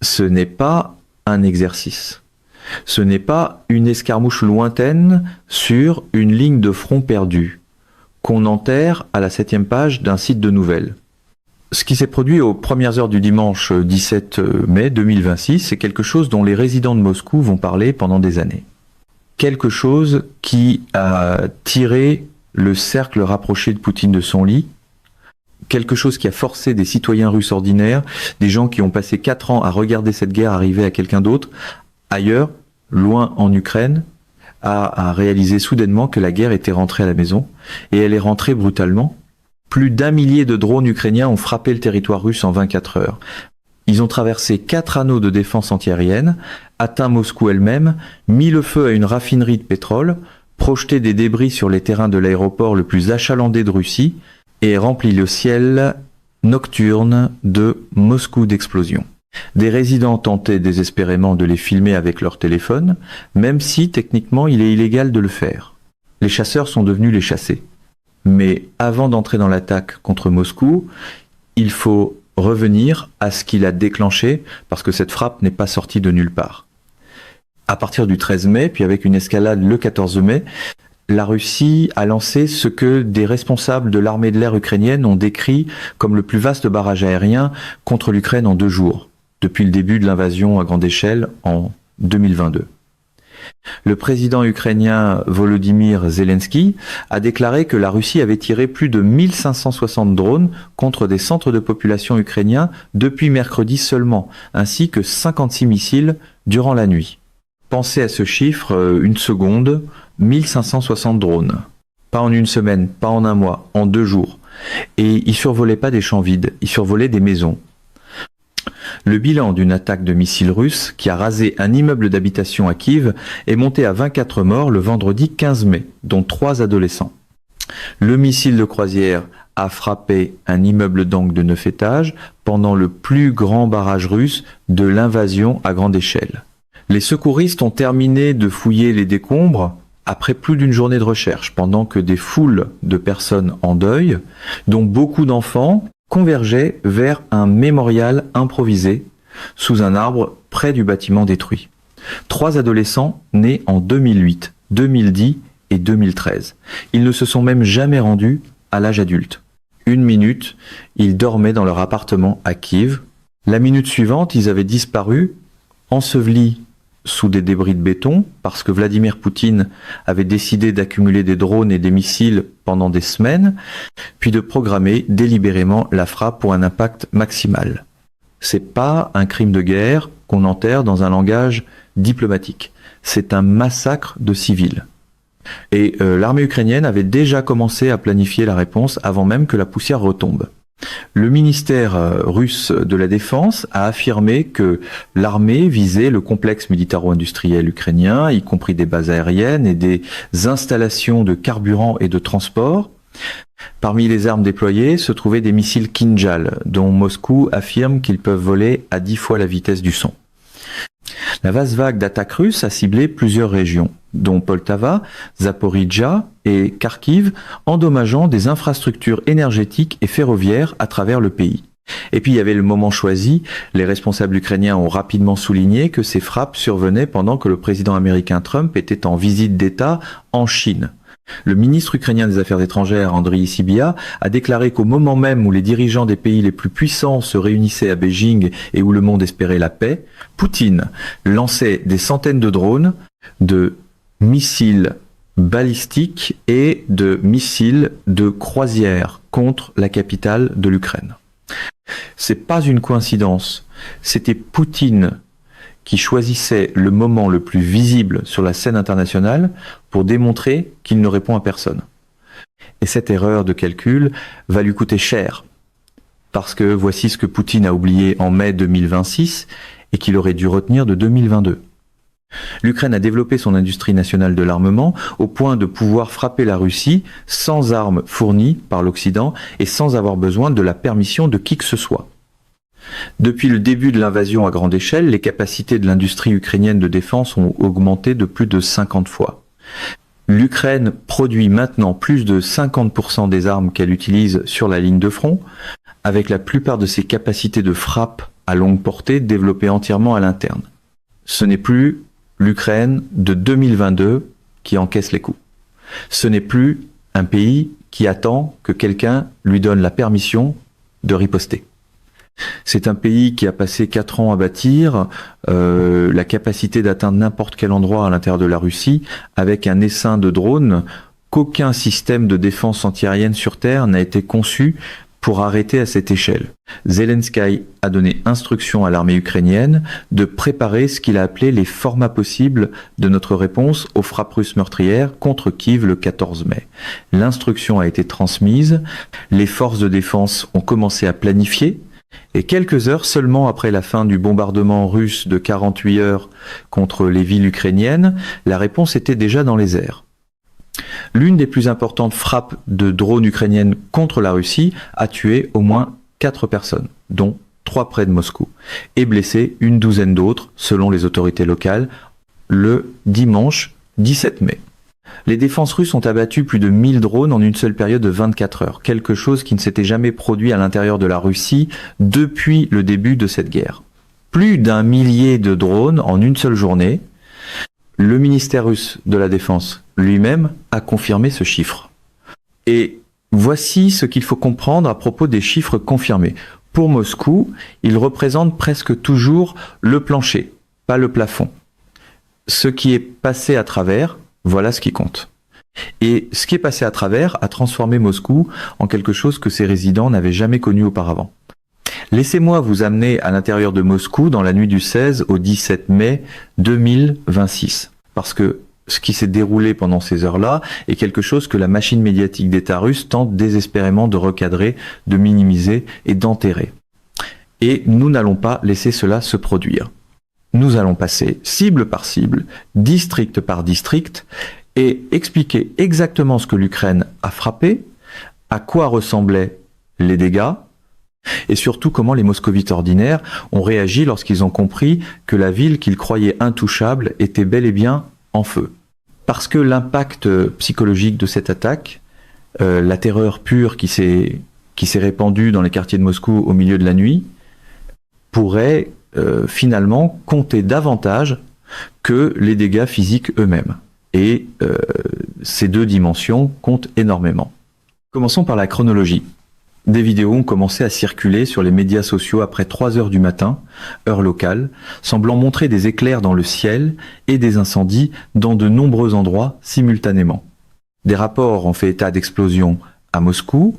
Ce n'est pas un exercice. Ce n'est pas une escarmouche lointaine sur une ligne de front perdue, qu'on enterre à la 7e page d'un site de nouvelles. Ce qui s'est produit aux premières heures du dimanche 17 mai 2026, c'est quelque chose dont les résidents de Moscou vont parler pendant des années. Quelque chose qui a tiré le cercle rapproché de Poutine de son lit, quelque chose qui a forcé des citoyens russes ordinaires, des gens qui ont passé 4 ans à regarder cette guerre arriver à quelqu'un d'autre, ailleurs, loin en Ukraine, à réaliser soudainement que la guerre était rentrée à la maison, et elle est rentrée brutalement. Plus d'1 millier de drones ukrainiens ont frappé le territoire russe en 24 heures. Ils ont traversé 4 anneaux de défense antiaérienne, atteint Moscou elle-même, mis le feu à une raffinerie de pétrole, projeté des débris sur les terrains de l'aéroport le plus achalandé de Russie, et rempli le ciel nocturne de Moscou d'explosions. Des résidents tentaient désespérément de les filmer avec leur téléphone, même si techniquement il est illégal de le faire. Les chasseurs sont devenus les chassés. Mais avant d'entrer dans l'attaque contre Moscou, il faut revenir à ce qui l'a déclenché, parce que cette frappe n'est pas sortie de nulle part. À partir du 13 mai, puis avec une escalade le 14 mai, la Russie a lancé ce que des responsables de l'armée de l'air ukrainienne ont décrit comme le plus vaste barrage aérien contre l'Ukraine en 2 jours, depuis le début de l'invasion à grande échelle en 2022. Le président ukrainien Volodymyr Zelensky a déclaré que la Russie avait tiré plus de 1560 drones contre des centres de population ukrainiens depuis mercredi seulement, ainsi que 56 missiles durant la nuit. Pensez à ce chiffre une seconde, 1560 drones. Pas en une semaine, pas en un mois, en 2 jours. Et ils survolaient pas des champs vides, ils survolaient des maisons. Le bilan d'une attaque de missiles russes qui a rasé un immeuble d'habitation à Kiev est monté à 24 morts le vendredi 15 mai, dont 3 adolescents. Le missile de croisière a frappé un immeuble d'angle de 9 étages pendant le plus grand barrage russe de l'invasion à grande échelle. Les secouristes ont terminé de fouiller les décombres après plus d'une journée de recherche, pendant que des foules de personnes en deuil, dont beaucoup d'enfants, convergeaient vers un mémorial improvisé sous un arbre près du bâtiment détruit. 3 adolescents nés en 2008, 2010 et 2013. Ils ne se sont même jamais rendus à l'âge adulte. 1 minute, ils dormaient dans leur appartement à Kiev. La minute suivante, ils avaient disparu, ensevelis sous des débris de béton, parce que Vladimir Poutine avait décidé d'accumuler des drones et des missiles pendant des semaines, puis de programmer délibérément la frappe pour un impact maximal. C'est pas un crime de guerre qu'on enterre dans un langage diplomatique. C'est un massacre de civils. Et l'armée ukrainienne avait déjà commencé à planifier la réponse avant même que la poussière retombe. Le ministère russe de la Défense a affirmé que l'armée visait le complexe militaro-industriel ukrainien, y compris des bases aériennes et des installations de carburant et de transport. Parmi les armes déployées se trouvaient des missiles Kinjal, dont Moscou affirme qu'ils peuvent voler à 10 fois la vitesse du son. La vaste vague d'attaques russes a ciblé plusieurs régions, dont Poltava, Zaporijjia et Kharkiv, endommageant des infrastructures énergétiques et ferroviaires à travers le pays. Et puis il y avait le moment choisi, les responsables ukrainiens ont rapidement souligné que ces frappes survenaient pendant que le président américain Trump était en visite d'État en Chine. Le ministre ukrainien des Affaires étrangères, Andriy Sybiha, a déclaré qu'au moment même où les dirigeants des pays les plus puissants se réunissaient à Beijing et où le monde espérait la paix, Poutine lançait des centaines de drones, de missiles balistiques et de missiles de croisière contre la capitale de l'Ukraine. C'est pas une coïncidence, c'était Poutine qui choisissait le moment le plus visible sur la scène internationale pour démontrer qu'il ne répond à personne. Et cette erreur de calcul va lui coûter cher, parce que voici ce que Poutine a oublié en mai 2026 et qu'il aurait dû retenir de 2022. L'Ukraine a développé son industrie nationale de l'armement au point de pouvoir frapper la Russie sans armes fournies par l'Occident et sans avoir besoin de la permission de qui que ce soit. Depuis le début de l'invasion à grande échelle, les capacités de l'industrie ukrainienne de défense ont augmenté de plus de 50 fois. L'Ukraine produit maintenant plus de 50% des armes qu'elle utilise sur la ligne de front, avec la plupart de ses capacités de frappe à longue portée développée entièrement à l'interne. Ce n'est plus l'Ukraine de 2022 qui encaisse les coups. Ce n'est plus un pays qui attend que quelqu'un lui donne la permission de riposter. C'est un pays qui a passé 4 ans à bâtir la capacité d'atteindre n'importe quel endroit à l'intérieur de la Russie avec un essaim de drones qu'aucun système de défense antiaérienne sur Terre n'a été conçu pour arrêter à cette échelle. Zelensky a donné instruction à l'armée ukrainienne de préparer ce qu'il a appelé les formats possibles de notre réponse aux frappes russes meurtrières contre Kiev le 14 mai. L'instruction a été transmise, les forces de défense ont commencé à planifier, et quelques heures seulement après la fin du bombardement russe de 48 heures contre les villes ukrainiennes, la réponse était déjà dans les airs. L'une des plus importantes frappes de drones ukrainiennes contre la Russie a tué au moins 4 personnes, dont 3 près de Moscou, et blessé une douzaine d'autres, selon les autorités locales, le dimanche 17 mai. Les défenses russes ont abattu plus de 1000 drones en une seule période de 24 heures, quelque chose qui ne s'était jamais produit à l'intérieur de la Russie depuis le début de cette guerre. Plus d'1 millier de drones en une seule journée. Le ministère russe de la Défense lui-même a confirmé ce chiffre. Et voici ce qu'il faut comprendre à propos des chiffres confirmés. Pour Moscou, ils représentent presque toujours le plancher, pas le plafond. Ce qui est passé à travers, voilà ce qui compte. Et ce qui est passé à travers a transformé Moscou en quelque chose que ses résidents n'avaient jamais connu auparavant. Laissez-moi vous amener à l'intérieur de Moscou dans la nuit du 16 au 17 mai 2026. Parce que ce qui s'est déroulé pendant ces heures-là est quelque chose que la machine médiatique d'État russe tente désespérément de recadrer, de minimiser et d'enterrer. Et nous n'allons pas laisser cela se produire. Nous allons passer cible par cible, district par district, et expliquer exactement ce que l'Ukraine a frappé, à quoi ressemblaient les dégâts, et surtout comment les moscovites ordinaires ont réagi lorsqu'ils ont compris que la ville qu'ils croyaient intouchable était bel et bien en feu. Parce que l'impact psychologique de cette attaque, la terreur pure qui s'est répandue dans les quartiers de Moscou au milieu de la nuit, pourrait finalement compter davantage que les dégâts physiques eux-mêmes. Et ces deux dimensions comptent énormément. Commençons par la chronologie. Des vidéos ont commencé à circuler sur les médias sociaux après 3 heures du matin, heure locale, semblant montrer des éclairs dans le ciel et des incendies dans de nombreux endroits simultanément. Des rapports ont fait état d'explosions à Moscou,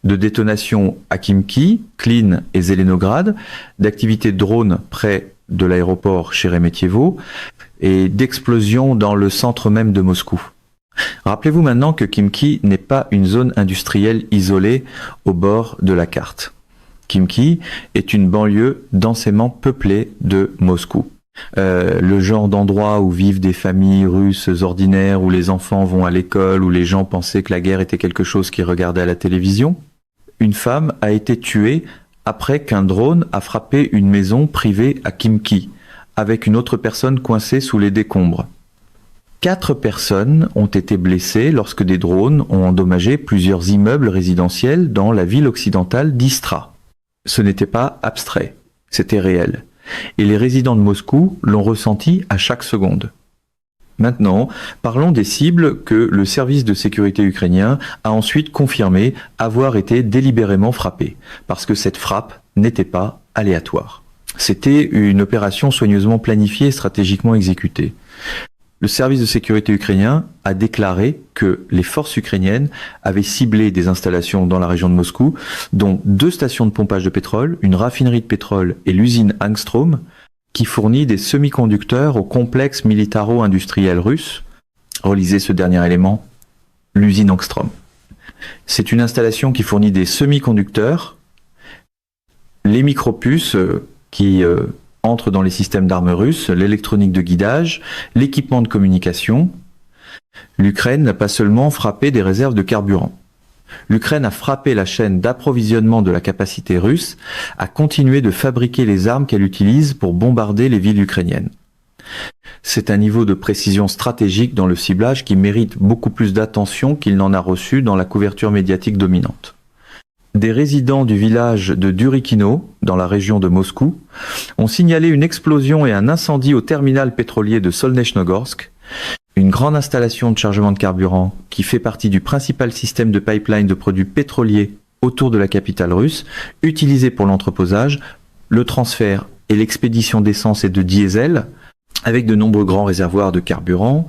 de détonations à Khimki, Klin et Zelenograd, d'activités de drones près de l'aéroport Sheremetyevo et d'explosions dans le centre même de Moscou. Rappelez-vous maintenant que Khimki n'est pas une zone industrielle isolée au bord de la carte. Khimki est une banlieue densément peuplée de Moscou. Le genre d'endroit où vivent des familles russes ordinaires, où les enfants vont à l'école, où les gens pensaient que la guerre était quelque chose qu'ils regardaient à la télévision. Une femme a été tuée après qu'un drone a frappé une maison privée à Khimki, avec une autre personne coincée sous les décombres. 4 personnes ont été blessées lorsque des drones ont endommagé plusieurs immeubles résidentiels dans la ville occidentale d'Istra. Ce n'était pas abstrait, c'était réel. Et les résidents de Moscou l'ont ressenti à chaque seconde. Maintenant, parlons des cibles que le service de sécurité ukrainien a ensuite confirmé avoir été délibérément frappées, parce que cette frappe n'était pas aléatoire. C'était une opération soigneusement planifiée et stratégiquement exécutée. Le service de sécurité ukrainien a déclaré que les forces ukrainiennes avaient ciblé des installations dans la région de Moscou, dont 2 stations de pompage de pétrole, une raffinerie de pétrole et l'usine Angstrom, qui fournit des semi-conducteurs au complexe militaro-industriel russe. Relisez ce dernier élément, l'usine Angstrom. C'est une installation qui fournit des semi-conducteurs, les micropuces qui entrent dans les systèmes d'armes russes, l'électronique de guidage, l'équipement de communication. L'Ukraine n'a pas seulement frappé des réserves de carburant. L'Ukraine a frappé la chaîne d'approvisionnement de la capacité russe, a continué de fabriquer les armes qu'elle utilise pour bombarder les villes ukrainiennes. C'est un niveau de précision stratégique dans le ciblage qui mérite beaucoup plus d'attention qu'il n'en a reçu dans la couverture médiatique dominante. des résidents du village de Durikino, dans la région de Moscou, ont signalé une explosion et un incendie au terminal pétrolier de Solnechnogorsk, une grande installation de chargement de carburant qui fait partie du principal système de pipeline de produits pétroliers autour de la capitale russe, utilisé pour l'entreposage, le transfert et l'expédition d'essence et de diesel, avec de nombreux grands réservoirs de carburant.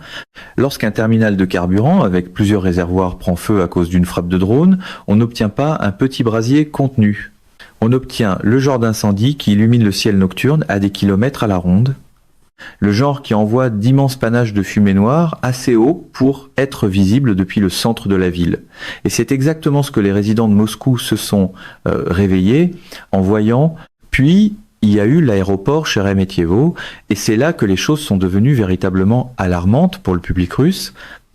Lorsqu'un terminal de carburant avec plusieurs réservoirs prend feu à cause d'une frappe de drone, on n'obtient pas un petit brasier contenu. On obtient le genre d'incendie qui illumine le ciel nocturne à des kilomètres à la ronde, le genre qui envoie d'immenses panaches de fumée noire assez haut pour être visible depuis le centre de la ville. Et c'est exactement ce que les résidents de Moscou se sont réveillés en voyant. Puis il y a eu l'aéroport Sheremetyevo, et c'est là que les choses sont devenues véritablement alarmantes pour le public russe,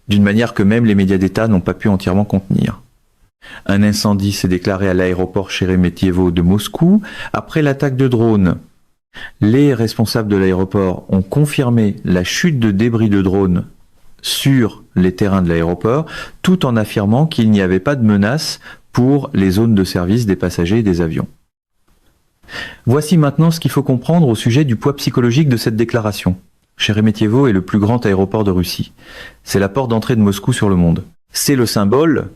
d'une manière que même les médias d'État n'ont pas pu entièrement contenir. Un incendie s'est déclaré à l'aéroport Sheremetyevo de Moscou après l'attaque de drones. Les responsables de l'aéroport ont confirmé la chute de débris de drones sur les terrains de l'aéroport, tout en affirmant qu'il n'y avait pas de menace pour les zones de service des passagers et des avions. Voici maintenant ce qu'il faut comprendre au sujet du poids psychologique de cette déclaration. Sheremetyevo est le plus grand aéroport de Russie. C'est la porte d'entrée de Moscou sur le monde. C'est le symbole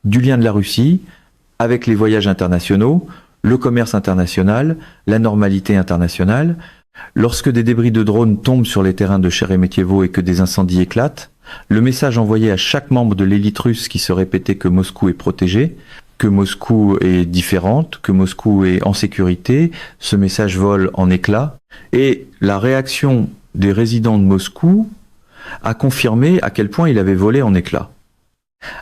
du lien de la Russie avec les voyages internationaux, le commerce international, la normalité internationale. Lorsque des débris de drones tombent sur les terrains de Sheremetyevo et que des incendies éclatent, le message envoyé à chaque membre de l'élite russe qui se répétait que Moscou est protégé, que Moscou est différente, que Moscou est en sécurité, ce message vole en éclats. Et la réaction des résidents de Moscou a confirmé à quel point il avait volé en éclats.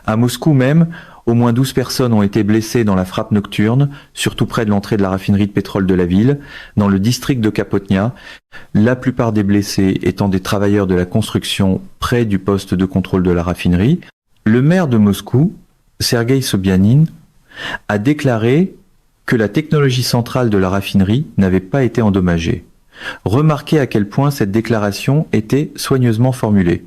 À Moscou même, au moins 12 personnes ont été blessées dans la frappe nocturne, surtout près de l'entrée de la raffinerie de pétrole de la ville, dans le district de Kapotnia, la plupart des blessés étant des travailleurs de la construction près du poste de contrôle de la raffinerie. Le maire de Moscou, Sergueï Sobyanin, a déclaré que la technologie centrale de la raffinerie n'avait pas été endommagée. Remarquez à quel point cette déclaration était soigneusement formulée.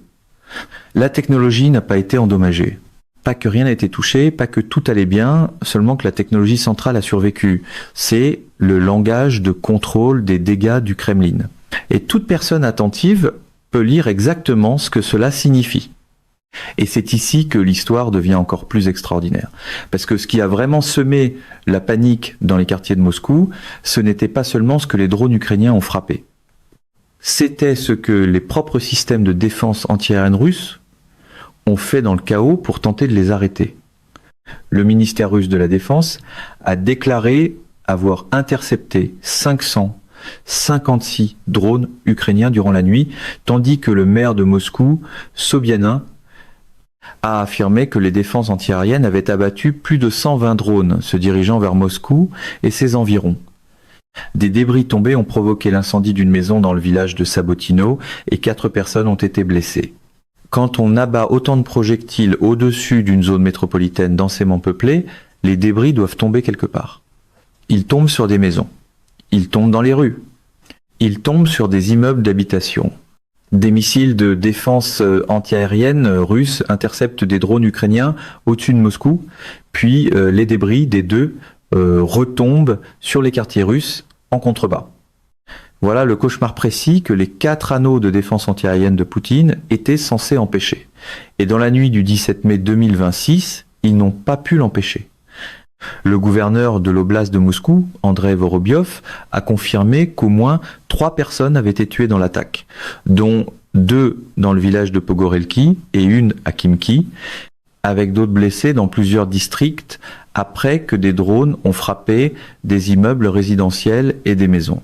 La technologie n'a pas été endommagée. Pas que rien n'a été touché, pas que tout allait bien, seulement que la technologie centrale a survécu. C'est le langage de contrôle des dégâts du Kremlin. Et toute personne attentive peut lire exactement ce que cela signifie. Et c'est ici que l'histoire devient encore plus extraordinaire. Parce que ce qui a vraiment semé la panique dans les quartiers de Moscou, ce n'était pas seulement ce que les drones ukrainiens ont frappé. C'était ce que les propres systèmes de défense antiaérienne russes ont fait dans le chaos pour tenter de les arrêter. Le ministère russe de la Défense a déclaré avoir intercepté 556 drones ukrainiens durant la nuit, tandis que le maire de Moscou, Sobyanin, a affirmé que les défenses antiaériennes avaient abattu plus de 120 drones se dirigeant vers Moscou et ses environs. Des débris tombés ont provoqué l'incendie d'une maison dans le village de Sabotino et 4 personnes ont été blessées. Quand on abat autant de projectiles au-dessus d'une zone métropolitaine densément peuplée, les débris doivent tomber quelque part. Ils tombent sur des maisons. Ils tombent dans les rues. Ils tombent sur des immeubles d'habitation. Des missiles de défense antiaérienne russes interceptent des drones ukrainiens au-dessus de Moscou, puis les débris des deux retombent sur les quartiers russes en contrebas. Voilà le cauchemar précis que les 4 anneaux de défense antiaérienne de Poutine étaient censés empêcher. Et dans la nuit du 17 mai 2026, ils n'ont pas pu l'empêcher. Le gouverneur de l'oblast de Moscou, Andrei Vorobiov, a confirmé qu'au moins 3 personnes avaient été tuées dans l'attaque, dont 2 dans le village de Pogorelki et 1 à Khimki, avec d'autres blessés dans plusieurs districts après que des drones ont frappé des immeubles résidentiels et des maisons.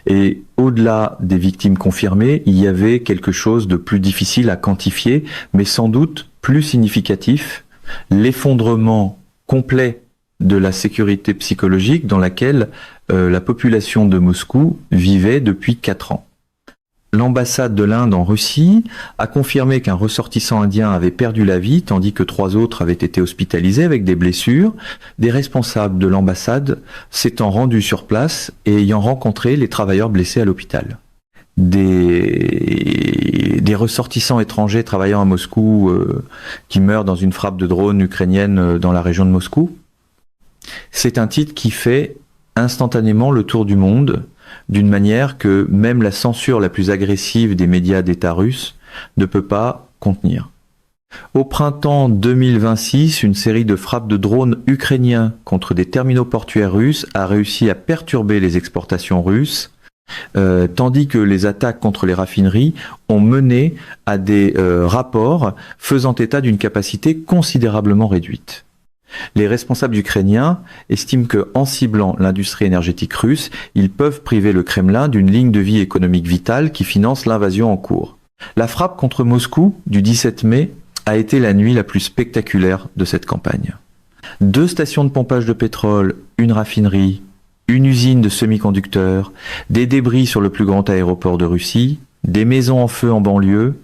Et au-delà des victimes confirmées, il y avait quelque chose de plus difficile à quantifier, mais sans doute plus significatif, l'effondrement complet de la sécurité psychologique dans laquelle la population de Moscou vivait depuis 4 ans. L'ambassade de l'Inde en Russie a confirmé qu'un ressortissant indien avait perdu la vie, tandis que 3 autres avaient été hospitalisés avec des blessures, des responsables de l'ambassade s'étant rendus sur place et ayant rencontré les travailleurs blessés à l'hôpital. Des ressortissants étrangers travaillant à Moscou qui meurent dans une frappe de drone ukrainienne dans la région de Moscou. C'est un titre qui fait instantanément le tour du monde, d'une manière que même la censure la plus agressive des médias d'État russes ne peut pas contenir. Au printemps 2026, une série de frappes de drones ukrainiens contre des terminaux portuaires russes a réussi à perturber les exportations russes, tandis que les attaques contre les raffineries ont mené à des rapports faisant état d'une capacité considérablement réduite. Les responsables ukrainiens estiment qu'en ciblant l'industrie énergétique russe, ils peuvent priver le Kremlin d'une ligne de vie économique vitale qui finance l'invasion en cours. La frappe contre Moscou du 17 mai a été la nuit la plus spectaculaire de cette campagne. 2 stations de pompage de pétrole, une raffinerie, une usine de semi-conducteurs, des débris sur le plus grand aéroport de Russie, des maisons en feu en banlieue,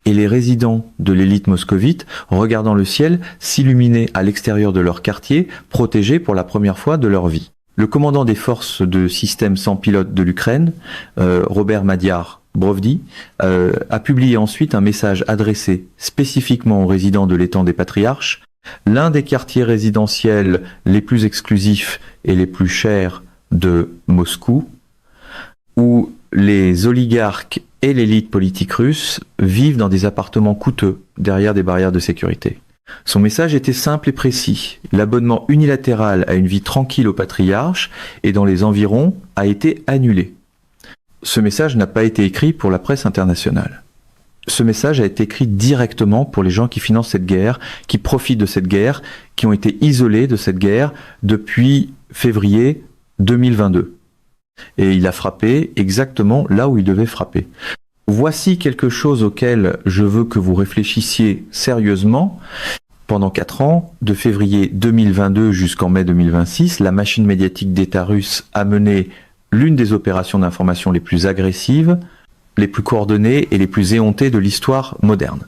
et les résidents de l'élite moscovite, regardant le ciel, s'illuminer à l'extérieur de leur quartier, protégés pour la première fois de leur vie. Le commandant des forces de système sans pilote de l'Ukraine, Robert Madiar Brovdi, a publié ensuite un message adressé spécifiquement aux résidents de l'étang des Patriarches, l'un des quartiers résidentiels les plus exclusifs et les plus chers de Moscou, où les oligarques et l'élite politique russe vivent dans des appartements coûteux, derrière des barrières de sécurité. Son message était simple et précis. L'abonnement unilatéral à une vie tranquille au patriarche et dans les environs a été annulé. Ce message n'a pas été écrit pour la presse internationale. Ce message a été écrit directement pour les gens qui financent cette guerre, qui profitent de cette guerre, qui ont été isolés de cette guerre depuis février 2022. Et il a frappé exactement là où il devait frapper. Voici quelque chose auquel je veux que vous réfléchissiez sérieusement. Pendant 4 ans, de février 2022 jusqu'en mai 2026, la machine médiatique d'État russe a mené l'une des opérations d'information les plus agressives, les plus coordonnées et les plus éhontées de l'histoire moderne.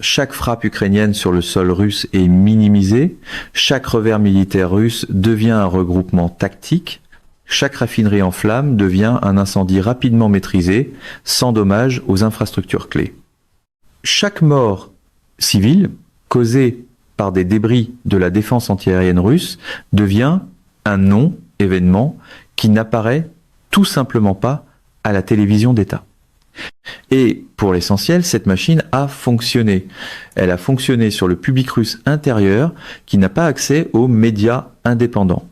Chaque frappe ukrainienne sur le sol russe est minimisée, chaque revers militaire russe devient un regroupement tactique, chaque raffinerie en flammes devient un incendie rapidement maîtrisé, sans dommage aux infrastructures clés. Chaque mort civile, causée par des débris de la défense antiaérienne russe, devient un non-événement qui n'apparaît tout simplement pas à la télévision d'État. Et pour l'essentiel, cette machine a fonctionné. Elle a fonctionné sur le public russe intérieur qui n'a pas accès aux médias indépendants.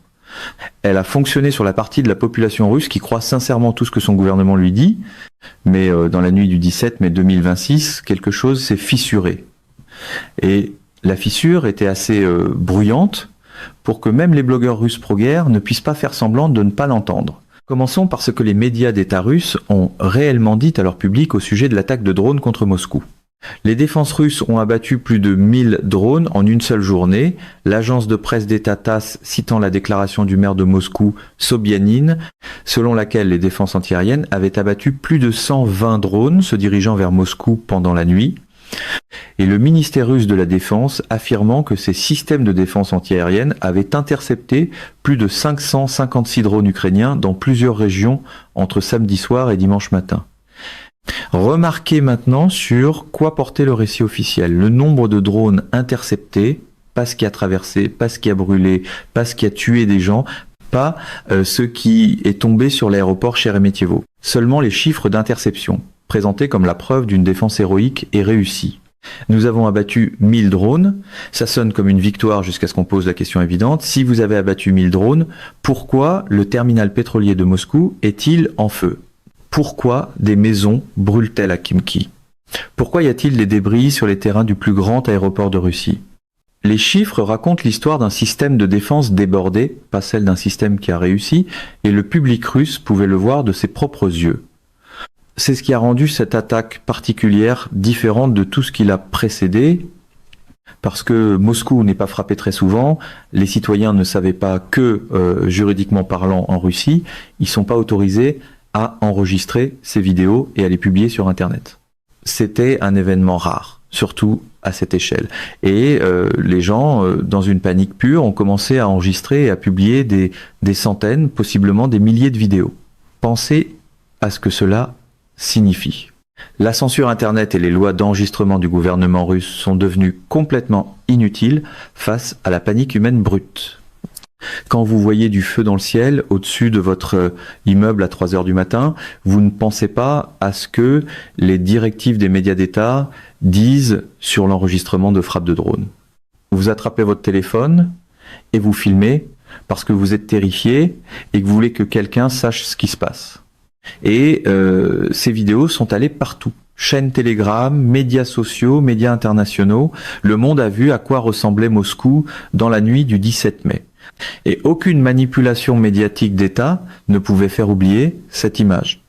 Elle a fonctionné sur la partie de la population russe qui croit sincèrement tout ce que son gouvernement lui dit, mais dans la nuit du 17 mai 2026, quelque chose s'est fissuré. Et la fissure était assez bruyante pour que même les blogueurs russes pro-guerre ne puissent pas faire semblant de ne pas l'entendre. Commençons par ce que les médias d'État russes ont réellement dit à leur public au sujet de l'attaque de drones contre Moscou. Les défenses russes ont abattu plus de 1000 drones en une seule journée. L'agence de presse d'État TASS citant la déclaration du maire de Moscou, Sobyanin, selon laquelle les défenses antiaériennes avaient abattu plus de 120 drones se dirigeant vers Moscou pendant la nuit. Et le ministère russe de la Défense affirmant que ces systèmes de défense antiaérienne avaient intercepté plus de 556 drones ukrainiens dans plusieurs régions entre samedi soir et dimanche matin. Remarquez maintenant sur quoi portait le récit officiel. Le nombre de drones interceptés, pas ce qui a traversé, pas ce qui a brûlé, pas ce qui a tué des gens, pas ce qui est tombé sur l'aéroport Sheremetyevo. Seulement les chiffres d'interception, présentés comme la preuve d'une défense héroïque et réussie. Nous avons abattu 1000 drones, ça sonne comme une victoire jusqu'à ce qu'on pose la question évidente. Si vous avez abattu 1000 drones, pourquoi le terminal pétrolier de Moscou est-il en feu ? Pourquoi des maisons brûlent-elles à Khimki ? Pourquoi y a-t-il des débris sur les terrains du plus grand aéroport de Russie ? Les chiffres racontent l'histoire d'un système de défense débordé, pas celle d'un système qui a réussi, et le public russe pouvait le voir de ses propres yeux. C'est ce qui a rendu cette attaque particulière différente de tout ce qui l'a précédé, parce que Moscou n'est pas frappé très souvent, les citoyens ne savaient pas que, juridiquement parlant en Russie, ils ne sont pas autorisés à enregistrer ces vidéos et à les publier sur Internet. C'était un événement rare, surtout à cette échelle. Et les gens, dans une panique pure, ont commencé à enregistrer et à publier des centaines, possiblement des milliers de vidéos. Pensez à ce que cela signifie. La censure Internet et les lois d'enregistrement du gouvernement russe sont devenues complètement inutiles face à la panique humaine brute. Quand vous voyez du feu dans le ciel au-dessus de votre immeuble à 3 heures du matin, vous ne pensez pas à ce que les directives des médias d'État disent sur l'enregistrement de frappes de drones. Vous attrapez votre téléphone et vous filmez parce que vous êtes terrifié et que vous voulez que quelqu'un sache ce qui se passe. Et ces vidéos sont allées partout. Chaînes Telegram, médias sociaux, médias internationaux. Le monde a vu à quoi ressemblait Moscou dans la nuit du 17 mai. Et aucune manipulation médiatique d'État ne pouvait faire oublier cette image.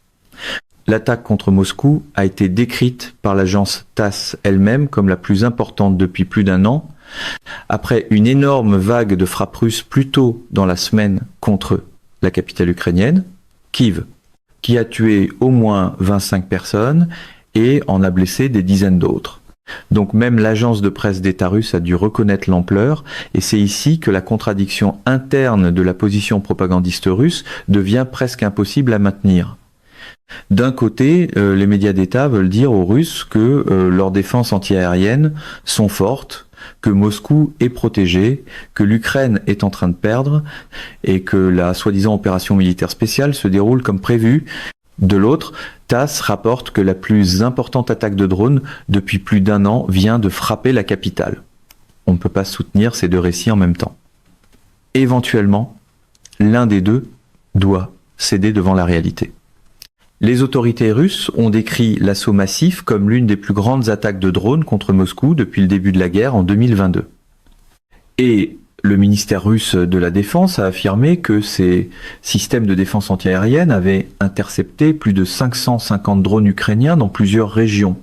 L'attaque contre Moscou a été décrite par l'agence TASS elle-même comme la plus importante depuis plus d'1 an, après une énorme vague de frappes russes plus tôt dans la semaine contre la capitale ukrainienne, Kiev, qui a tué au moins 25 personnes et en a blessé des dizaines d'autres. Donc même l'agence de presse d'État russe a dû reconnaître l'ampleur, et c'est ici que la contradiction interne de la position propagandiste russe devient presque impossible à maintenir. D'un côté, les médias d'État veulent dire aux Russes que leurs défenses antiaériennes sont fortes, que Moscou est protégé, que l'Ukraine est en train de perdre, et que la soi-disant opération militaire spéciale se déroule comme prévu. De l'autre, TASS rapporte que la plus importante attaque de drone depuis plus d'1 an vient de frapper la capitale. On ne peut pas soutenir ces deux récits en même temps. Éventuellement, l'un des deux doit céder devant la réalité. Les autorités russes ont décrit l'assaut massif comme l'une des plus grandes attaques de drones contre Moscou depuis le début de la guerre en 2022. Et le ministère russe de la Défense a affirmé que ces systèmes de défense antiaérienne avaient intercepté plus de 550 drones ukrainiens dans plusieurs régions.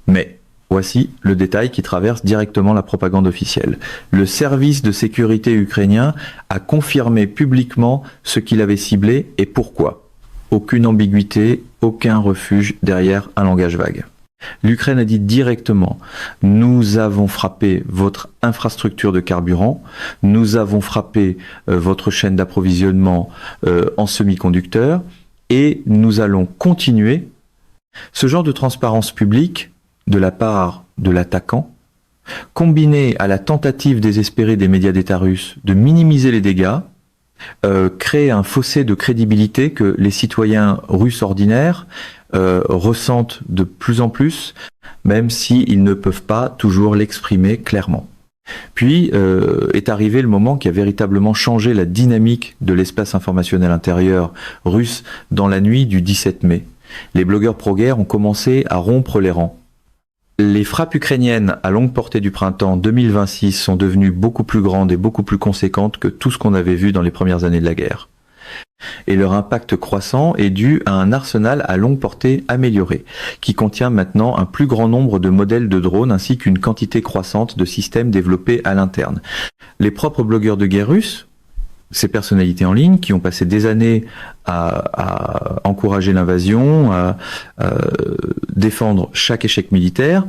Mais voici le détail qui traverse directement la propagande officielle. Le service de sécurité ukrainien a confirmé publiquement ce qu'il avait ciblé et pourquoi. Aucune ambiguïté, aucun refuge derrière un langage vague. L'Ukraine a dit directement « Nous avons frappé votre infrastructure de carburant, nous avons frappé votre chaîne d'approvisionnement en semi-conducteurs et nous allons continuer ». Ce genre de transparence publique de la part de l'attaquant, combiné à la tentative désespérée des médias d'État russes de minimiser les dégâts, crée un fossé de crédibilité que les citoyens russes ordinaires ressentent de plus en plus, même s'ils ne peuvent pas toujours l'exprimer clairement. Puis est arrivé le moment qui a véritablement changé la dynamique de l'espace informationnel intérieur russe dans la nuit du 17 mai. Les blogueurs pro-guerre ont commencé à rompre les rangs. Les frappes ukrainiennes à longue portée du printemps 2026 sont devenues beaucoup plus grandes et beaucoup plus conséquentes que tout ce qu'on avait vu dans les premières années de la guerre. Et leur impact croissant est dû à un arsenal à longue portée amélioré, qui contient maintenant un plus grand nombre de modèles de drones ainsi qu'une quantité croissante de systèmes développés à l'interne. Les propres blogueurs de guerre russes, ces personnalités en ligne qui ont passé des années à encourager l'invasion, à défendre chaque échec militaire,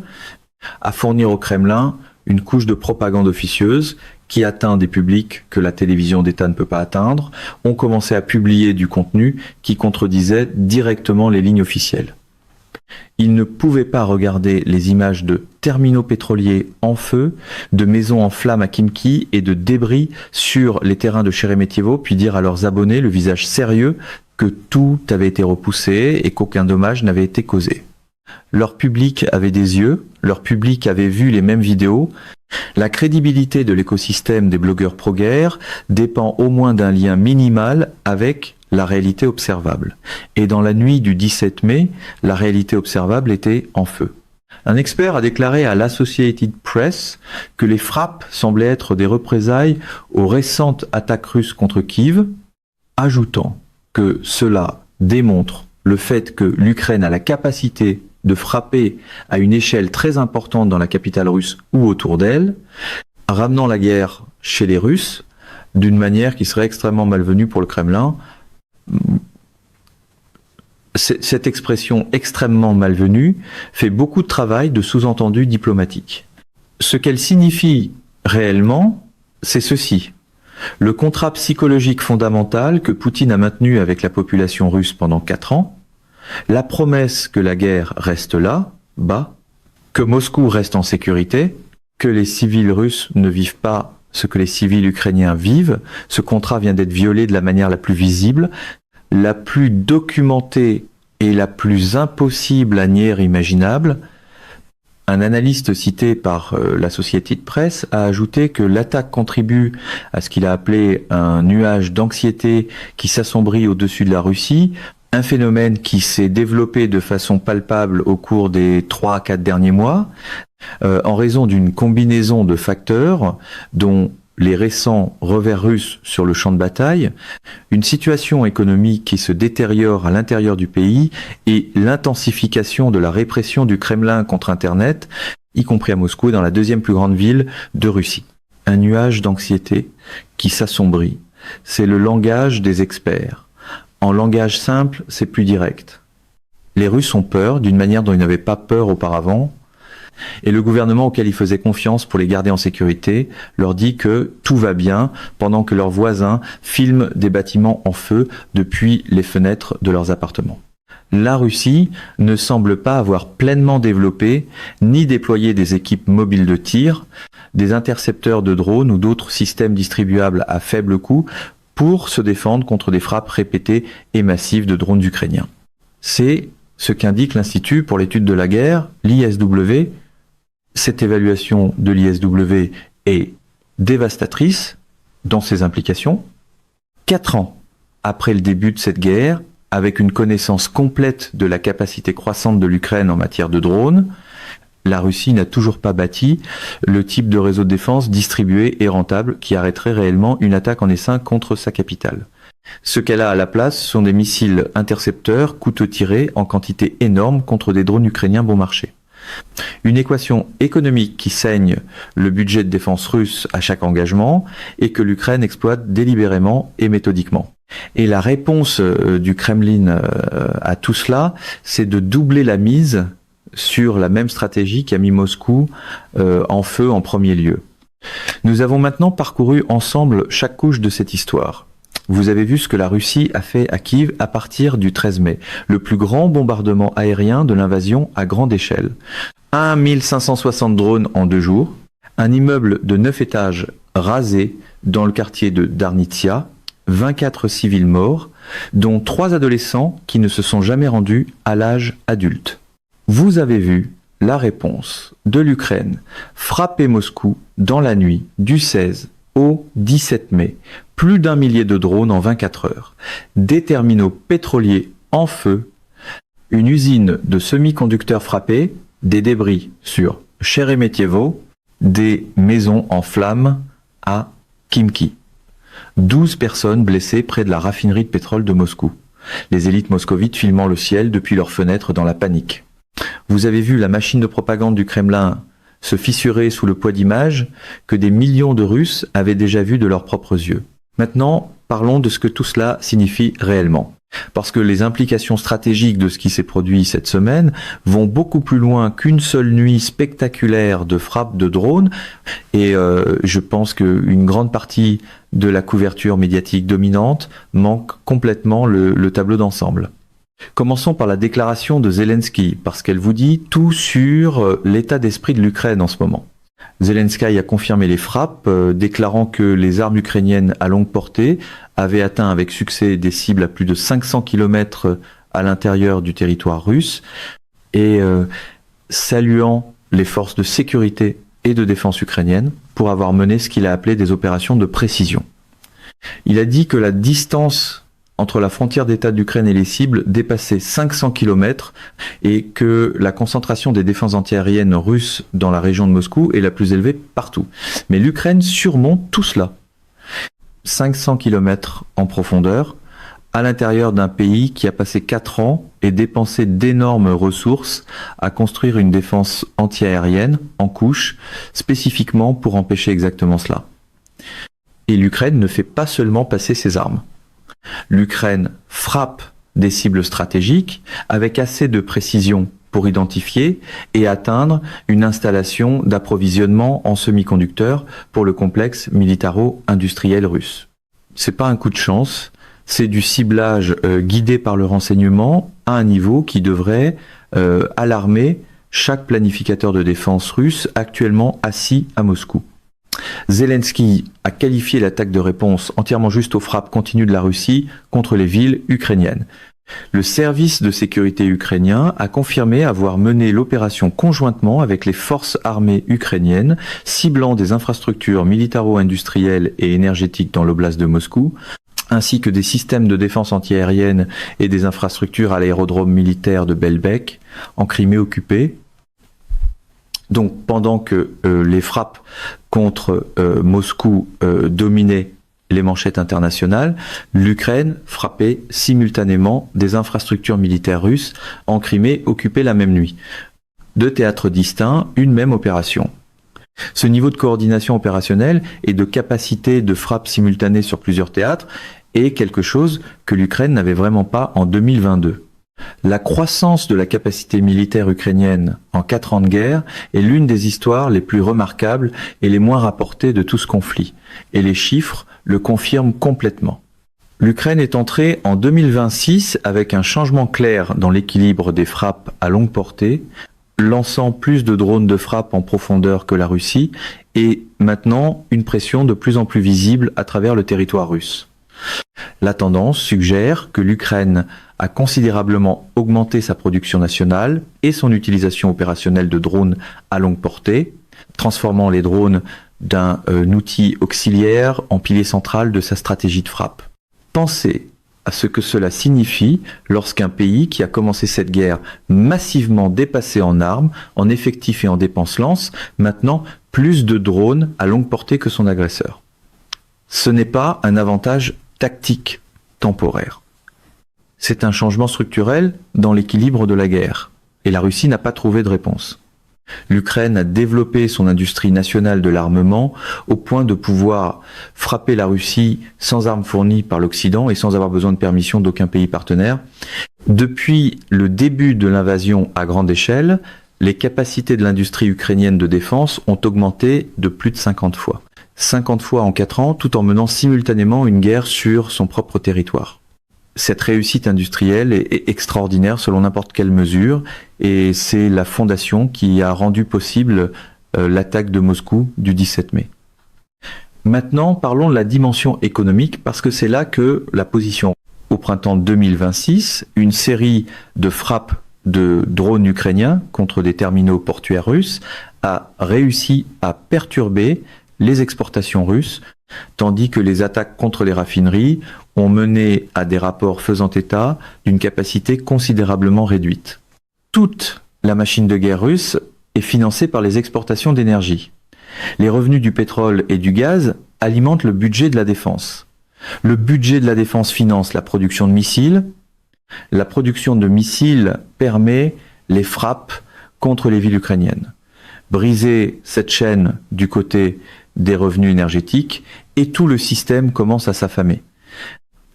à fournir au Kremlin une couche de propagande officieuse qui atteint des publics que la télévision d'État ne peut pas atteindre, ont commencé à publier du contenu qui contredisait directement les lignes officielles. Ils ne pouvaient pas regarder les images de terminaux pétroliers en feu, de maisons en flammes à Khimki et de débris sur les terrains de Sheremetyevo, puis dire à leurs abonnés, le visage sérieux, que tout avait été repoussé et qu'aucun dommage n'avait été causé. Leur public avait des yeux, leur public avait vu les mêmes vidéos. La crédibilité de l'écosystème des blogueurs pro-guerre dépend au moins d'un lien minimal avec la réalité observable. Et dans la nuit du 17 mai, la réalité observable était en feu. Un expert a déclaré à l'Associated Press que les frappes semblaient être des représailles aux récentes attaques russes contre Kiev, ajoutant que cela démontre le fait que l'Ukraine a la capacité de frapper à une échelle très importante dans la capitale russe ou autour d'elle, ramenant la guerre chez les Russes d'une manière qui serait extrêmement malvenue pour le Kremlin. Cette expression extrêmement malvenue fait beaucoup de travail de sous-entendu diplomatique. Ce qu'elle signifie réellement, c'est ceci. Le contrat psychologique fondamental que Poutine a maintenu avec la population russe pendant 4 ans, la promesse que la guerre reste là, bas, que Moscou reste en sécurité, que les civils russes ne vivent pas ce que les civils ukrainiens vivent. Ce contrat vient d'être violé de la manière la plus visible, la plus documentée et la plus impossible à nier imaginable. Un analyste cité par l'Associated Press a ajouté que l'attaque contribue à ce qu'il a appelé un nuage d'anxiété qui s'assombrit au-dessus de la Russie, un phénomène qui s'est développé de façon palpable au cours des 3 à 4 derniers mois, en raison d'une combinaison de facteurs dont les récents revers russes sur le champ de bataille, une situation économique qui se détériore à l'intérieur du pays et l'intensification de la répression du Kremlin contre Internet, y compris à Moscou, dans la deuxième plus grande ville de Russie. Un nuage d'anxiété qui s'assombrit. C'est le langage des experts. En langage simple, c'est plus direct. Les Russes ont peur d'une manière dont ils n'avaient pas peur auparavant. Et le gouvernement auquel ils faisaient confiance pour les garder en sécurité leur dit que tout va bien pendant que leurs voisins filment des bâtiments en feu depuis les fenêtres de leurs appartements. La Russie ne semble pas avoir pleinement développé ni déployé des équipes mobiles de tir, des intercepteurs de drones ou d'autres systèmes distribuables à faible coût pour se défendre contre des frappes répétées et massives de drones ukrainiens. C'est ce qu'indique l'Institut pour l'étude de la guerre, l'ISW. Cette évaluation de l'ISW est dévastatrice dans ses implications. 4 ans après le début de cette guerre, avec une connaissance complète de la capacité croissante de l'Ukraine en matière de drones, la Russie n'a toujours pas bâti le type de réseau de défense distribué et rentable qui arrêterait réellement une attaque en essaim contre sa capitale. Ce qu'elle a à la place sont des missiles intercepteurs couteau-tirés en quantité énorme contre des drones ukrainiens bon marché. Une équation économique qui saigne le budget de défense russe à chaque engagement et que l'Ukraine exploite délibérément et méthodiquement. Et la réponse du Kremlin à tout cela, c'est de doubler la mise sur la même stratégie qui a mis Moscou en feu en premier lieu. Nous avons maintenant parcouru ensemble chaque couche de cette histoire. Vous avez vu ce que la Russie a fait à Kiev à partir du 13 mai, le plus grand bombardement aérien de l'invasion à grande échelle. 1560 drones en 2 jours, un immeuble de 9 étages rasé dans le quartier de Darnitsia, 24 civils morts, dont 3 adolescents qui ne se sont jamais rendus à l'âge adulte. Vous avez vu la réponse de l'Ukraine frapper Moscou dans la nuit du 16 au 17 mai. Plus d'1 millier de drones en 24 heures. Des terminaux pétroliers en feu, une usine de semi-conducteurs frappés, des débris sur Sheremetyevo, des maisons en flammes à Khimki. 12 personnes blessées près de la raffinerie de pétrole de Moscou. Les élites moscovites filmant le ciel depuis leurs fenêtres dans la panique. Vous avez vu la machine de propagande du Kremlin se fissurer sous le poids d'images que des millions de Russes avaient déjà vues de leurs propres yeux. Maintenant, parlons de ce que tout cela signifie réellement. Parce que les implications stratégiques de ce qui s'est produit cette semaine vont beaucoup plus loin qu'une seule nuit spectaculaire de frappes de drones. Et je pense qu'une grande partie de la couverture médiatique dominante manque complètement le tableau d'ensemble. Commençons par la déclaration de Zelensky, parce qu'elle vous dit tout sur l'état d'esprit de l'Ukraine en ce moment. Zelensky a confirmé les frappes, déclarant que les armes ukrainiennes à longue portée avaient atteint avec succès des cibles à plus de 500 km à l'intérieur du territoire russe, et saluant les forces de sécurité et de défense ukrainiennes pour avoir mené ce qu'il a appelé des opérations de précision. Il a dit que la distance entre la frontière d'État d'Ukraine et les cibles dépassait 500 km et que la concentration des défenses antiaériennes russes dans la région de Moscou est la plus élevée partout. Mais l'Ukraine surmonte tout cela. 500 km en profondeur, à l'intérieur d'un pays qui a passé 4 ans et dépensé d'énormes ressources à construire une défense antiaérienne en couche, spécifiquement pour empêcher exactement cela. Et l'Ukraine ne fait pas seulement passer ses armes. L'Ukraine frappe des cibles stratégiques avec assez de précision pour identifier et atteindre une installation d'approvisionnement en semi-conducteurs pour le complexe militaro-industriel russe. C'est pas un coup de chance, c'est du ciblage guidé par le renseignement à un niveau qui devrait alarmer chaque planificateur de défense russe actuellement assis à Moscou. Zelensky a qualifié l'attaque de réponse entièrement juste aux frappes continues de la Russie contre les villes ukrainiennes. Le service de sécurité ukrainien a confirmé avoir mené l'opération conjointement avec les forces armées ukrainiennes, ciblant des infrastructures militaro-industrielles et énergétiques dans l'oblast de Moscou, ainsi que des systèmes de défense antiaérienne et des infrastructures à l'aérodrome militaire de Belbek, en Crimée occupée. Donc pendant que les frappes contre Moscou dominaient les manchettes internationales, l'Ukraine frappait simultanément des infrastructures militaires russes en Crimée occupée la même nuit. Deux théâtres distincts, une même opération. Ce niveau de coordination opérationnelle et de capacité de frappe simultanée sur plusieurs théâtres est quelque chose que l'Ukraine n'avait vraiment pas en 2022. La croissance de la capacité militaire ukrainienne en 4 ans de guerre est l'une des histoires les plus remarquables et les moins rapportées de tout ce conflit. Et les chiffres le confirment complètement. L'Ukraine est entrée en 2026 avec un changement clair dans l'équilibre des frappes à longue portée, lançant plus de drones de frappe en profondeur que la Russie, et maintenant une pression de plus en plus visible à travers le territoire russe. La tendance suggère que l'Ukraine a considérablement augmenté sa production nationale et son utilisation opérationnelle de drones à longue portée, transformant les drones d'un outil auxiliaire en pilier central de sa stratégie de frappe. Pensez à ce que cela signifie lorsqu'un pays qui a commencé cette guerre massivement dépassé en armes, en effectifs et en dépenses lance maintenant plus de drones à longue portée que son agresseur. Ce n'est pas un avantage tactique temporaire. C'est un changement structurel dans l'équilibre de la guerre. Et la Russie n'a pas trouvé de réponse. L'Ukraine a développé son industrie nationale de l'armement au point de pouvoir frapper la Russie sans armes fournies par l'Occident et sans avoir besoin de permission d'aucun pays partenaire. Depuis le début de l'invasion à grande échelle, les capacités de l'industrie ukrainienne de défense ont augmenté de plus de 50 fois. 50 fois en 4 ans, tout en menant simultanément une guerre sur son propre territoire. Cette réussite industrielle est extraordinaire selon n'importe quelle mesure et c'est la fondation qui a rendu possible l'attaque de Moscou du 17 mai. Maintenant, parlons de la dimension économique parce que c'est là que la position. Au printemps 2026, une série de frappes de drones ukrainiens contre des terminaux portuaires russes a réussi à perturber les exportations russes, tandis que les attaques contre les raffineries ont mené à des rapports faisant état d'une capacité considérablement réduite. Toute la machine de guerre russe est financée par les exportations d'énergie. Les revenus du pétrole et du gaz alimentent le budget de la défense. Le budget de la défense finance la production de missiles. La production de missiles permet les frappes contre les villes ukrainiennes. Briser cette chaîne du côté des revenus énergétiques et tout le système commence à s'affamer.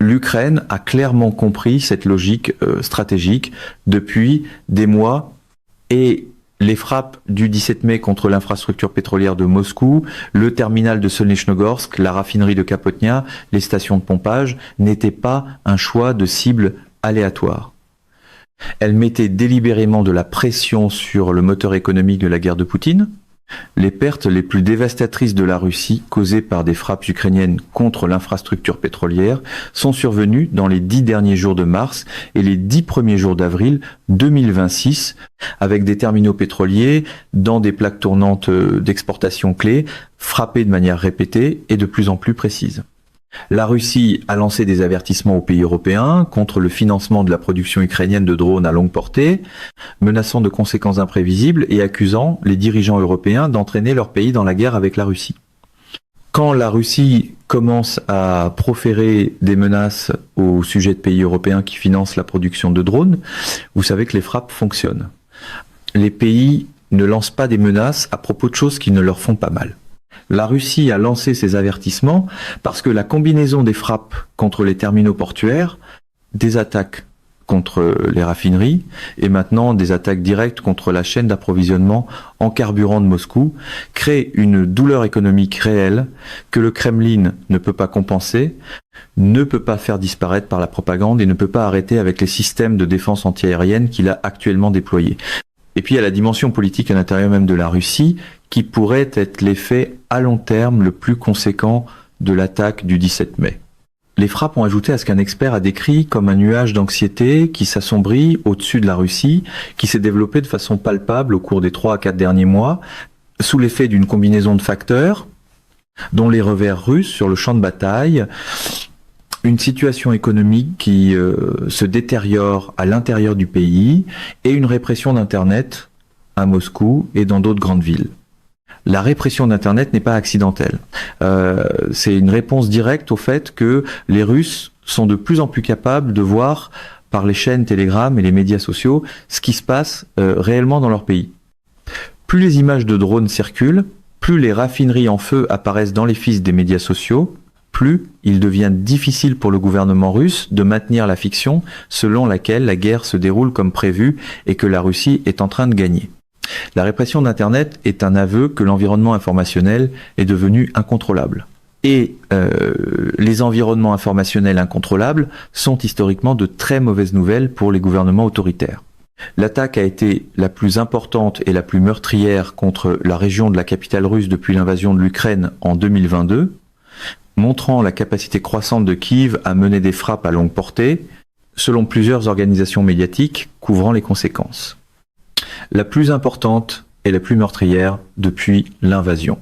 L'Ukraine a clairement compris cette logique stratégique depuis des mois et les frappes du 17 mai contre l'infrastructure pétrolière de Moscou, le terminal de Solnechnogorsk, la raffinerie de Kapotnia, les stations de pompage n'étaient pas un choix de cible aléatoire. Elle mettait délibérément de la pression sur le moteur économique de la guerre de Poutine. Les pertes les plus dévastatrices de la Russie, causées par des frappes ukrainiennes contre l'infrastructure pétrolière, sont survenues dans les 10 derniers jours de mars et les 10 premiers jours d'avril 2026, avec des terminaux pétroliers dans des plaques tournantes d'exportation clés, frappés de manière répétée et de plus en plus précise. La Russie a lancé des avertissements aux pays européens contre le financement de la production ukrainienne de drones à longue portée, menaçant de conséquences imprévisibles et accusant les dirigeants européens d'entraîner leur pays dans la guerre avec la Russie. Quand la Russie commence à proférer des menaces au sujet de pays européens qui financent la production de drones, vous savez que les frappes fonctionnent. Les pays ne lancent pas des menaces à propos de choses qui ne leur font pas mal. La Russie a lancé ces avertissements parce que la combinaison des frappes contre les terminaux portuaires, des attaques contre les raffineries et maintenant des attaques directes contre la chaîne d'approvisionnement en carburant de Moscou crée une douleur économique réelle que le Kremlin ne peut pas compenser, ne peut pas faire disparaître par la propagande et ne peut pas arrêter avec les systèmes de défense antiaérienne qu'il a actuellement déployés. Et puis il y a la dimension politique à l'intérieur même de la Russie qui pourrait être l'effet à long terme le plus conséquent de l'attaque du 17 mai. Les frappes ont ajouté à ce qu'un expert a décrit comme un nuage d'anxiété qui s'assombrit au-dessus de la Russie, qui s'est développé de façon palpable au cours des 3 à 4 derniers mois, sous l'effet d'une combinaison de facteurs, dont les revers russes sur le champ de bataille, une situation économique qui se détériore à l'intérieur du pays et une répression d'Internet à Moscou et dans d'autres grandes villes. La répression d'Internet n'est pas accidentelle. C'est une réponse directe au fait que les Russes sont de plus en plus capables de voir par les chaînes Telegram et les médias sociaux ce qui se passe réellement dans leur pays. Plus les images de drones circulent, plus les raffineries en feu apparaissent dans les feeds des médias sociaux, plus il devient difficile pour le gouvernement russe de maintenir la fiction selon laquelle la guerre se déroule comme prévu et que la Russie est en train de gagner. La répression d'Internet est un aveu que l'environnement informationnel est devenu incontrôlable. Et les environnements informationnels incontrôlables sont historiquement de très mauvaises nouvelles pour les gouvernements autoritaires. L'attaque a été la plus importante et la plus meurtrière contre la région de la capitale russe depuis l'invasion de l'Ukraine en 2022, montrant la capacité croissante de Kiev à mener des frappes à longue portée, selon plusieurs organisations médiatiques couvrant les conséquences. La plus importante et la plus meurtrière depuis l'invasion.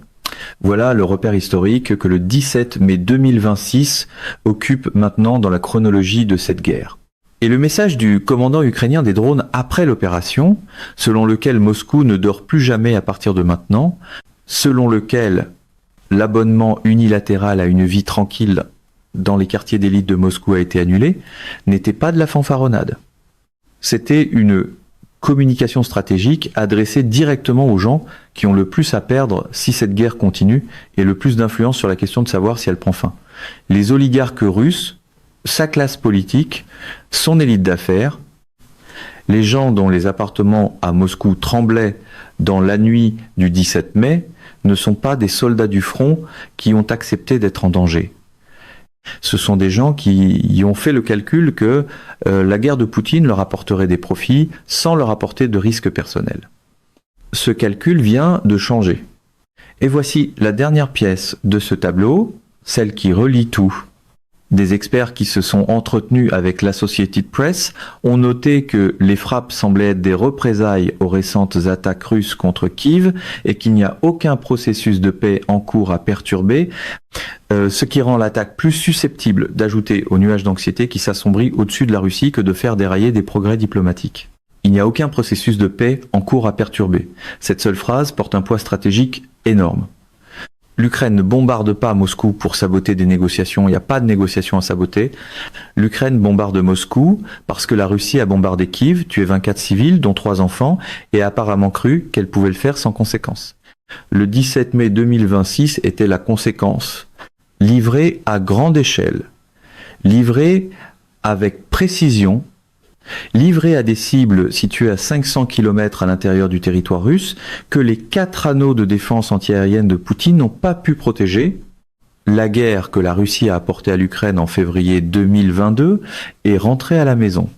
Voilà le repère historique que le 17 mai 2026 occupe maintenant dans la chronologie de cette guerre. Et le message du commandant ukrainien des drones après l'opération, selon lequel Moscou ne dort plus jamais à partir de maintenant, selon lequel l'abonnement unilatéral à une vie tranquille dans les quartiers d'élite de Moscou a été annulé, n'était pas de la fanfaronnade. C'était une communication stratégique adressée directement aux gens qui ont le plus à perdre si cette guerre continue et le plus d'influence sur la question de savoir si elle prend fin. Les oligarques russes, sa classe politique, son élite d'affaires, les gens dont les appartements à Moscou tremblaient dans la nuit du 17 mai, ne sont pas des soldats du front qui ont accepté d'être en danger. Ce sont des gens qui y ont fait le calcul que la guerre de Poutine leur apporterait des profits sans leur apporter de risques personnels. Ce calcul vient de changer. Et voici la dernière pièce de ce tableau, celle qui relie tout. Des experts qui se sont entretenus avec l'Associated Press ont noté que les frappes semblaient être des représailles aux récentes attaques russes contre Kiev et qu'il n'y a aucun processus de paix en cours à perturber, ce qui rend l'attaque plus susceptible d'ajouter au nuage d'anxiété qui s'assombrit au-dessus de la Russie que de faire dérailler des progrès diplomatiques. Il n'y a aucun processus de paix en cours à perturber. Cette seule phrase porte un poids stratégique énorme. L'Ukraine ne bombarde pas Moscou pour saboter des négociations, il n'y a pas de négociations à saboter. L'Ukraine bombarde Moscou parce que la Russie a bombardé Kiev, tué 24 civils, dont 3 enfants, et a apparemment cru qu'elle pouvait le faire sans conséquence. Le 17 mai 2026 était la conséquence, livrée à grande échelle, livrée avec précision, livrée à des cibles situées à 500 km à l'intérieur du territoire russe, que les 4 anneaux de défense antiaérienne de Poutine n'ont pas pu protéger. La guerre que la Russie a apportée à l'Ukraine en février 2022 est rentrée à la maison.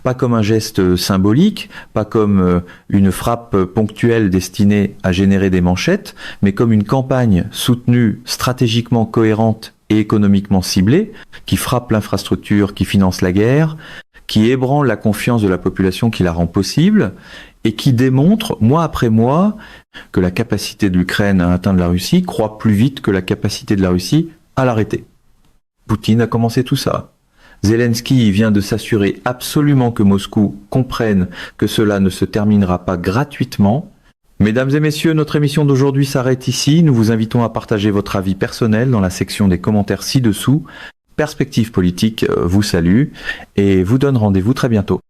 Pas comme un geste symbolique, pas comme une frappe ponctuelle destinée à générer des manchettes, mais comme une campagne soutenue, stratégiquement cohérente et économiquement ciblée, qui frappe l'infrastructure, qui finance la guerre, qui ébranle la confiance de la population qui la rend possible, et qui démontre, mois après mois, que la capacité de l'Ukraine à atteindre la Russie croît plus vite que la capacité de la Russie à l'arrêter. Poutine a commencé tout ça. Zelensky vient de s'assurer absolument que Moscou comprenne que cela ne se terminera pas gratuitement. Mesdames et messieurs, notre émission d'aujourd'hui s'arrête ici. Nous vous invitons à partager votre avis personnel dans la section des commentaires ci-dessous. Perspective Politique vous salue et vous donne rendez-vous très bientôt.